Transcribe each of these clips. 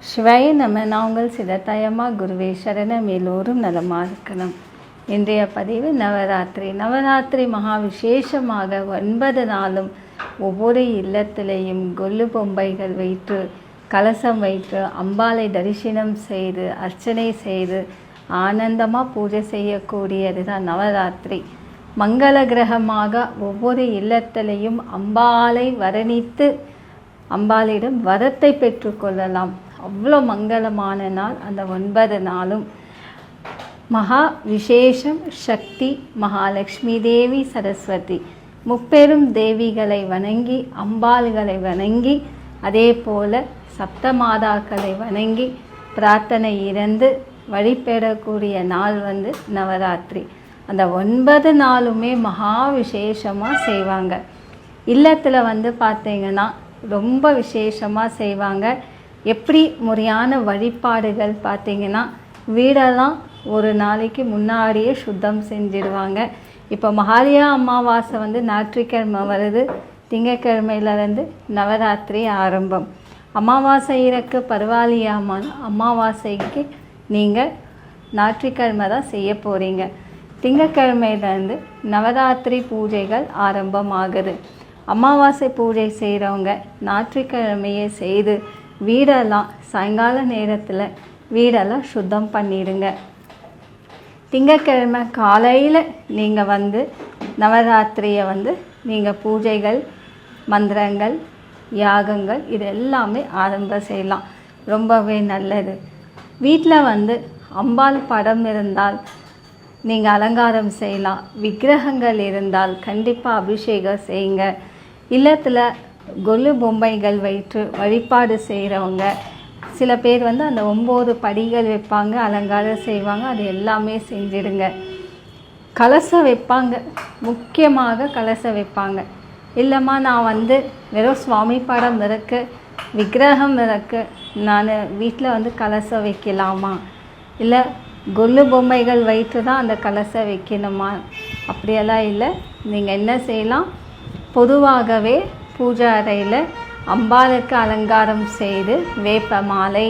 சிவாய நம்ம நான் உங்கள் சிதத்தாயம்மா குருவே சரணம். எல்லோரும் நலமாக இருக்கணும். இன்றைய பதிவு நவராத்திரி மகா விசேஷமாக 9 நாளும் ஒவ்வொரு இல்லத்திலேயும் கொல்லு பொம்மைகள் வைத்து கலசம் வைத்து அம்பாளை தரிசனம் செய்து அர்ச்சனை செய்து ஆனந்தமாக பூஜை செய்யக்கூடியது தான் நவராத்திரி. மங்கள கிரகமாக ஒவ்வொரு இல்லத்திலையும் அம்பாளை வர்ணித்து அம்பாளிடம் வரத்தை பெற்றுக்கொள்ளலாம். அவ்வளோ மங்களமான நாள் அந்த 9 நாளும். மகா விசேஷம். சக்தி மகாலட்சுமி தேவி, சரஸ்வதி முப்பெரும் தேவிகளை வணங்கி அம்பாள்களை வணங்கி அதே போல சப்தமாதாக்களை வணங்கி பிரார்த்தனை இருந்து வழிபெறக்கூடிய நாள் நவராத்திரி. அந்த 9 நாளுமே மகா விசேஷமாக செய்வாங்க. இல்லத்தில் பார்த்தீங்கன்னா ரொம்ப விசேஷமாக செய்வாங்க. எப்படி முறையான வழிபாடுகள் பார்த்தீங்கன்னா வீடெல்லாம் ஒரு நாளைக்கு முன்னாடியே சுத்தம் செஞ்சிடுவாங்க. இப்போ மகாலய அமாவாசை ஞாயிற்றுக்கிழமை வருது. திங்கக்கிழமையிலேருந்து நவராத்திரி ஆரம்பம். அமாவாசை இறக்கு பரவாயில்லையாமான அமாவாசைக்கு நீங்கள் ஞாயிற்றுக்கிழமை தான் செய்ய போகிறீங்க. திங்கக்கிழமையிலேருந்து நவராத்திரி பூஜைகள் ஆரம்பமாகுது. அமாவாசை பூஜை செய்கிறவங்க ஞாயிற்றுக்கிழமையே செய்து வீடெல்லாம் சாயங்கால நேரத்தில் வீடெல்லாம் சுத்தம் பண்ணிடுங்க. திங்கக்கிழமை காலையில் நீங்கள் நவராத்திரியை நீங்கள் பூஜைகள் மந்திரங்கள் யாகங்கள் இது எல்லாமே ஆரம்பம் செய்யலாம். ரொம்பவே நல்லது. வீட்டில் அம்பாள் படம் இருந்தால் நீங்கள் அலங்காரம் செய்யலாம். விக்கிரகங்கள் இருந்தால் கண்டிப்பாக அபிஷேகம் செய்யுங்க. இல்லத்தில் கொலு பொம்மைகள் வைத்து வழிபாடு செய்கிறவங்க சில பேர் அந்த 9 படிகள் வைப்பாங்க, அலங்காரம் செய்வாங்க. அது எல்லாமே செஞ்சிடுங்க. கலசம் வைப்பாங்க, முக்கியமாக கலசம் வைப்பாங்க. இல்லைம்மா நான் வெறும் சுவாமி படம் இருக்குது, விக்கிரகம் இருக்குது, நான் வீட்டில் கலசம் வைக்கலாமா, இல்லை கொல்லு பொம்மைகள் வைத்து தான் அந்த கலசம் வைக்கணுமா? அப்படியெல்லாம் இல்லை. நீங்கள் என்ன செய்யலாம், பொதுவாகவே பூஜை அறையில் அம்பாளுக்கு அலங்காரம் செய்து வேப்ப மாலை,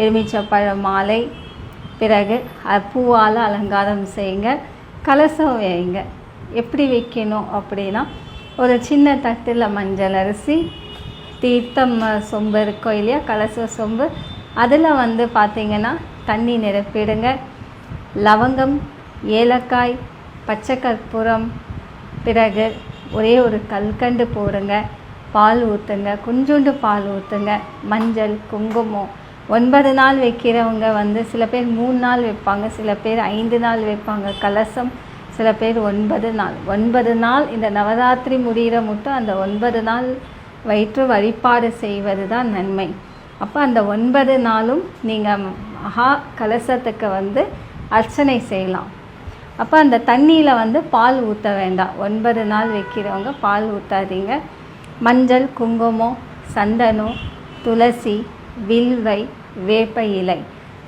எலுமிச்சப்பழ மாலை, பிறகு பூவால் அலங்காரம் செய்யுங்க. கலசம் வைங்க. எப்படி வைக்கணும் அப்படின்னா ஒரு சின்ன தட்டில் மஞ்சள் அரிசி, தீர்த்தம் சொம்பு இருக்கோ இல்லையா, கலச சொம்பு, அதில் பார்த்திங்கன்னா தண்ணி நிரப்பிடுங்க. லவங்கம், ஏலக்காய், பச்சை கற்பூரம், பிறகு ஒரே ஒரு கல்கண்டு போடுங்க. பால் ஊற்றுங்க, கொஞ்சோண்டு பால் ஊற்றுங்க. மஞ்சள், குங்குமம். 9 நாள் வைக்கிறவங்க சில பேர் 3 நாள் வைப்பாங்க, சில பேர் 5 நாள் வைப்பாங்க கலசம், சில பேர் 9 நாள். 9 நாள் இந்த நவராத்திரி முடிகிற மட்டும் அந்த 9 நாள் வயிற்று வழிபாடு செய்வது தான் நன்மை. அப்போ அந்த 9 நாளும் நீங்கள் மகா கலசத்துக்கு அர்ச்சனை செய்யலாம். அப்போ அந்த தண்ணியில் பால் ஊற்ற வேண்டாம். 9 நாள் வைக்கிறவங்க பால் ஊற்றாதீங்க. மஞ்சள், குங்குமம், சந்தனம், துளசி, வில்வை, வேப்ப இலை,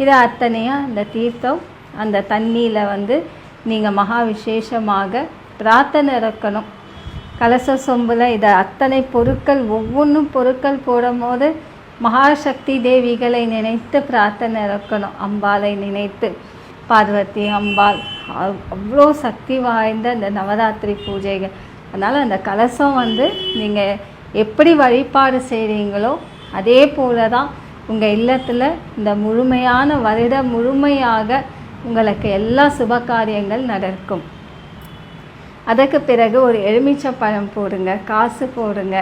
இதை அத்தனையாக அந்த தீர்த்தம் அந்த தண்ணியில் நீங்கள் மகா விசேஷமாக பிரார்த்தனை இருக்கணும். கலச சொம்பில் இதை அத்தனை பொருட்கள் ஒவ்வொன்றும் பொருட்கள் போடும் போது மகாசக்தி தேவிகளை நினைத்து பிரார்த்தனை இருக்கணும். அம்பாளை நினைத்து, பார்வதி அம்பாள் அவ்வளோ சக்தி வாய்ந்த இந்த நவராத்திரி பூஜைகள். அதனால் அந்த கலசம் நீங்கள் எப்படி வழிபாடு செய்கிறீங்களோ அதே போல தான் உங்கள் இல்லத்தில் இந்த முழுமையான வருடம் முழுமையாக உங்களுக்கு எல்லா சுப காரியங்கள் நடக்கும். அதற்கு பிறகு ஒரு எலுமிச்சப்பழம் போடுங்க, காசு போடுங்க.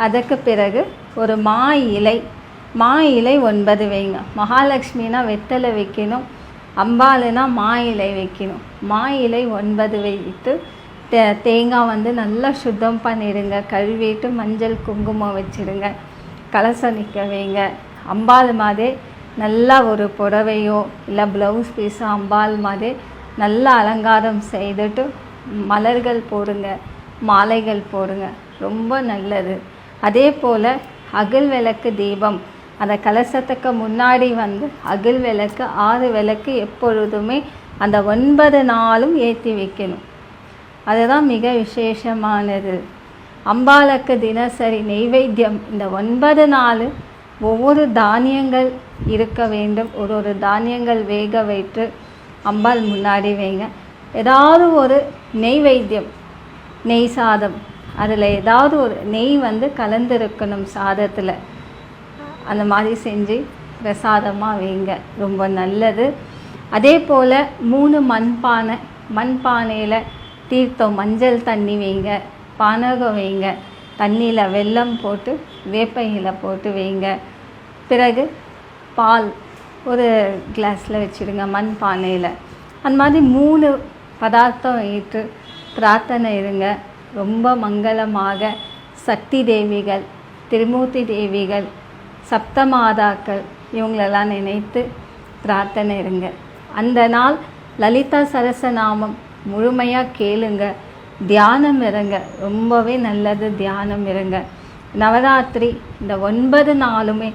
அதற்கு பிறகு ஒரு மா இலை 9 வைங்க. மகாலட்சுமினா வெத்தலை வைக்கணும், அம்பாளுனா மா இலை வைக்கணும். மா இலை 9 வைத்து தேங்காய் நல்லா சுத்தம் பண்ணிடுங்க. கழுவிட்டு மஞ்சள் குங்குமம் வச்சுடுங்க. கலசம் நிற்க வைங்க. அம்பாள் மாதிரி நல்லா ஒரு புடவையோ இல்லை ப்ளவுஸ் பீஸோ அம்பாள் மாதிரி நல்லா அலங்காரம் செய்துட்டு மலர்கள் போடுங்க, மாலைகள் போடுங்க. ரொம்ப நல்லது. அதே போல் அகல் விளக்கு தீபம் அந்த கலசத்துக்கு முன்னாடி அகல் விளக்கு 6 விளக்கு எப்பொழுதுமே அந்த 9 நாளும் ஏற்றி வைக்கணும். அதுதான் மிக விசேஷமானது. அம்பாளுக்கு தினசரி நெய்வேத்தியம் இந்த 9 நாள் ஒவ்வொரு தானியங்கள் இருக்க வேண்டும். ஒரு தானியங்கள் வேக வைத்து அம்பாள் முன்னாடி வைங்க. ஏதாவது ஒரு நெய்வேத்தியம், நெய் சாதம், அதில் ஏதாவது ஒரு நெய் கலந்துருக்கணும் சாதத்தில். அந்த மாதிரி செஞ்சு பிரசாதமாக வைங்க, ரொம்ப நல்லது. அதே போல் 3 மண்பானையில் தீர்த்தம், மஞ்சள் தண்ணி வைங்க, பானகம் வைங்க, தண்ணியில் வெல்லம் போட்டு வேப்பையில் போட்டு வைங்க. பிறகு பால் ஒரு கிளாஸில் வச்சுடுங்க மண்பானையில். அந்த மாதிரி 3 பதார்த்தம் ஏற்று பிரார்த்தனை இருங்க. ரொம்ப மங்களமாக சக்தி தேவிகள், திருமூர்த்தி தேவிகள், சப்தமாதாக்கள் இவங்களெல்லாம் நினைத்து பிரார்த்தனை இருங்க. அந்த நாள் லலிதா சரசநாமம் முழுமையாக கேளுங்க, தியானம் இருங்க, ரொம்பவே நல்லது. தியானம் இருங்க. நவராத்திரி இந்த 9 நாளுமே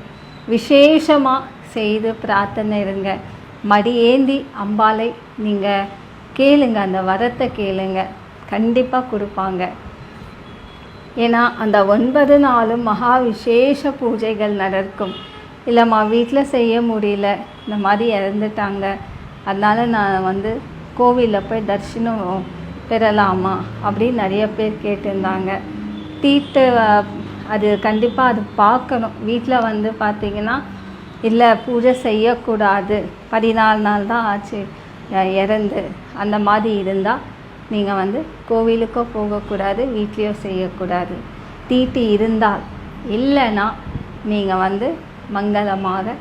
விசேஷமாக செய்து பிரார்த்தனை இருங்க. மடியேந்தி அம்பாளை நீங்கள் கேளுங்க, அந்த வரத்தை கேளுங்க, கண்டிப்பாக கொடுப்பாங்க. ஏன்னா அந்த 9 நாளும் மகா விசேஷ பூஜைகள் நடக்கும். இல்லைம்மா வீட்டில் செய்ய முடியல, இந்த மாதிரி இறந்துட்டாங்க, அதனால் நான் கோவிலில் போய் தரிசனம் பெறலாமா அப்படின்னு நிறைய பேர் கேட்டிருந்தாங்க. தீட்டு அது கண்டிப்பாக அது பார்க்கணும். வீட்டில் பார்த்திங்கன்னா இல்லை பூஜை செய்யக்கூடாது, 14 நாள் தான் ஆச்சு இறந்து, அந்த மாதிரி இருந்தால் நீங்கள் கோவிலுக்கோ போகக்கூடாது, வீட்லேயோ செய்யக்கூடாது. தீட்டு இருந்தால், இல்லைன்னா நீங்கள் மங்களமாக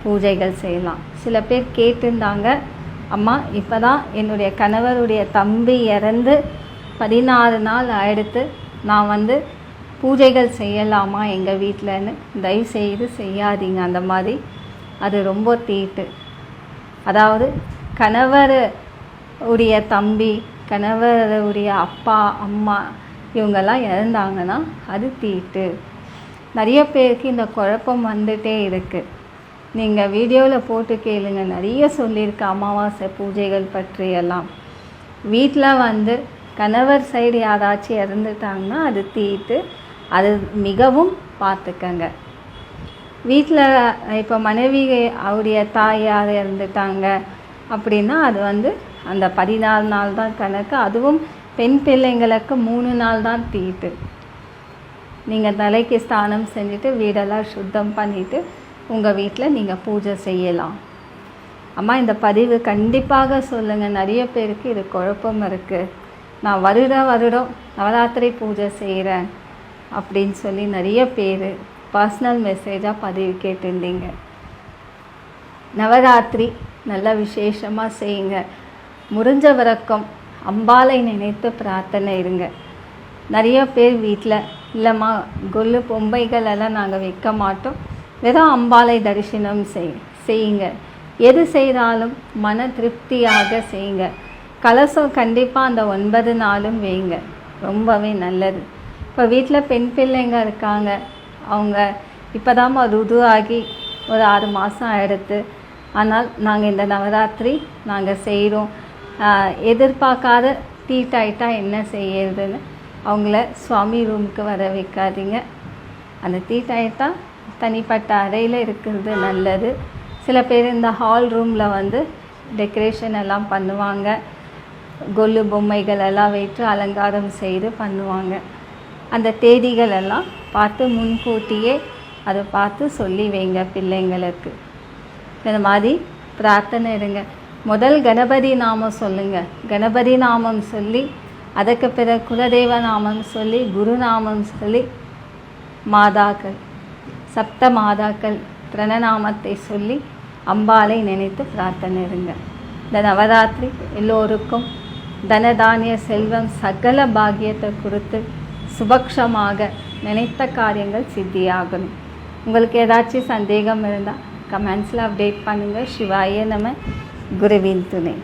பூஜைகள் செய்யலாம். சில பேர் கேட்டிருந்தாங்க, அம்மா இப்போ தான் என்னுடைய கணவருடைய தம்பி இறந்து 14 நாள் ஆயிடுத்து, நான் பூஜைகள் செய்யலாமா எங்கள் வீட்டில்னு. தயவுசெய்து செய்யாதீங்க அந்த மாதிரி, அது ரொம்ப தீட்டு. அதாவது கணவர் உடைய தம்பி, கணவருடைய அப்பா அம்மா இவங்கெல்லாம் இறந்தாங்கன்னா அது தீட்டு. நிறைய பேருக்கு இந்த குழப்பம் வந்துட்டே இருக்குது. நீங்கள் வீடியோவில் போட்டு கேளுங்க, நிறைய சொல்லியிருக்கு அமாவாசை பூஜைகள் பற்றியெல்லாம். வீட்டில் கணவர் சைடு யாராச்சும் இறந்துட்டாங்கன்னா அது தீட்டு, அது மிகவும் பார்த்துக்கங்க. வீட்டில் இப்போ மனைவி அவருடைய தாயார் இறந்துட்டாங்க அப்படின்னா அது அந்த 14 நாள் தான் கணக்கு. அதுவும் பெண் பிள்ளைங்களுக்கு 3 நாள் தான் தீட்டு. நீங்கள் தலைக்கு ஸ்நானம் செஞ்சுட்டு வீடெல்லாம் சுத்தம் பண்ணிவிட்டு உங்கள் வீட்டில் நீங்கள் பூஜை செய்யலாம். அம்மா இந்த பதிவு கண்டிப்பாக சொல்லுங்கள், நிறைய பேருக்கு இது குழப்பம் இருக்குது. நான் வருடம் நவராத்திரி பூஜை செய்கிறேன் அப்படின்னு சொல்லி நிறைய பேர் பர்சனல் மெசேஜாக பதிவு கேட்டிருந்தீங்க. நவராத்திரி நல்ல விசேஷமாக செய்யுங்க. முடிஞ்ச வரைக்கும் அம்பாளை நினைத்து பிரார்த்தனை இருங்க. நிறைய பேர் வீட்டில் இல்லைம்மா கொல்லு பொம்மைகள் எல்லாம் நாங்கள் வைக்க மாட்டோம், வெறும் அம்பாளை தரிசனம் செய்யுங்க. எது செய்தாலும் மன திருப்தியாக செய்யுங்க. கலசம் கண்டிப்பாக அந்த 9 நாளும் வைங்க, ரொம்பவே நல்லது. இப்போ வீட்டில் பெண் பிள்ளைங்க இருக்காங்க, அவங்க இப்போ தான் ருது ஆகி ஒரு 6 மாதம் ஆகிடுது. ஆனால் நாங்கள் இந்த நவராத்திரி நாங்கள் செய்கிறோம், எதிர்பார்க்காத தீட்டாயிட்டா என்ன செய்யறதுன்னு அவங்கள சுவாமி ரூமுக்கு வர வைக்காதீங்க. அந்த தீட்டாயிட்டா தனிப்பட்ட அறையில் இருக்கிறது நல்லது. சில பேர் இந்த ஹால் ரூமில் டெக்கரேஷன் எல்லாம் பண்ணுவாங்க, கொல்லு பொம்மைகள் எல்லாம் வைத்து அலங்காரம் செய்து பண்ணுவாங்க. அந்த தேதிகள் எல்லாம் பார்த்து முன்கூட்டியே அதை பார்த்து சொல்லி வைங்க பிள்ளைங்களுக்கு. இந்த மாதிரி பிரார்த்தனை இருங்க. முதல் கணபதி நாமம் சொல்லுங்கள். கணபதி நாமம் சொல்லி அதுக்கு பிறகு குலதெய்வ நாமம் சொல்லி குரு நாமம் சொல்லி மாதாக்கள், சப்த மாதாக்கள் பிரணநாமத்தை சொல்லி அம்பாளை நினைத்து பிரார்த்தனை இருங்க. இந்த நவராத்திரி எல்லோருக்கும் தனதானிய செல்வம் சகல பாக்கியத்தை கொடுத்து சுபக்ஷமாக நினைத்த காரியங்கள் சித்தியாகணும். உங்களுக்கு ஏதாச்சும் சந்தேகம் இருந்தால் கமெண்ட்ஸில் அப்டேட் பண்ணுங்கள். சிவாய நம. குருவின் துணை.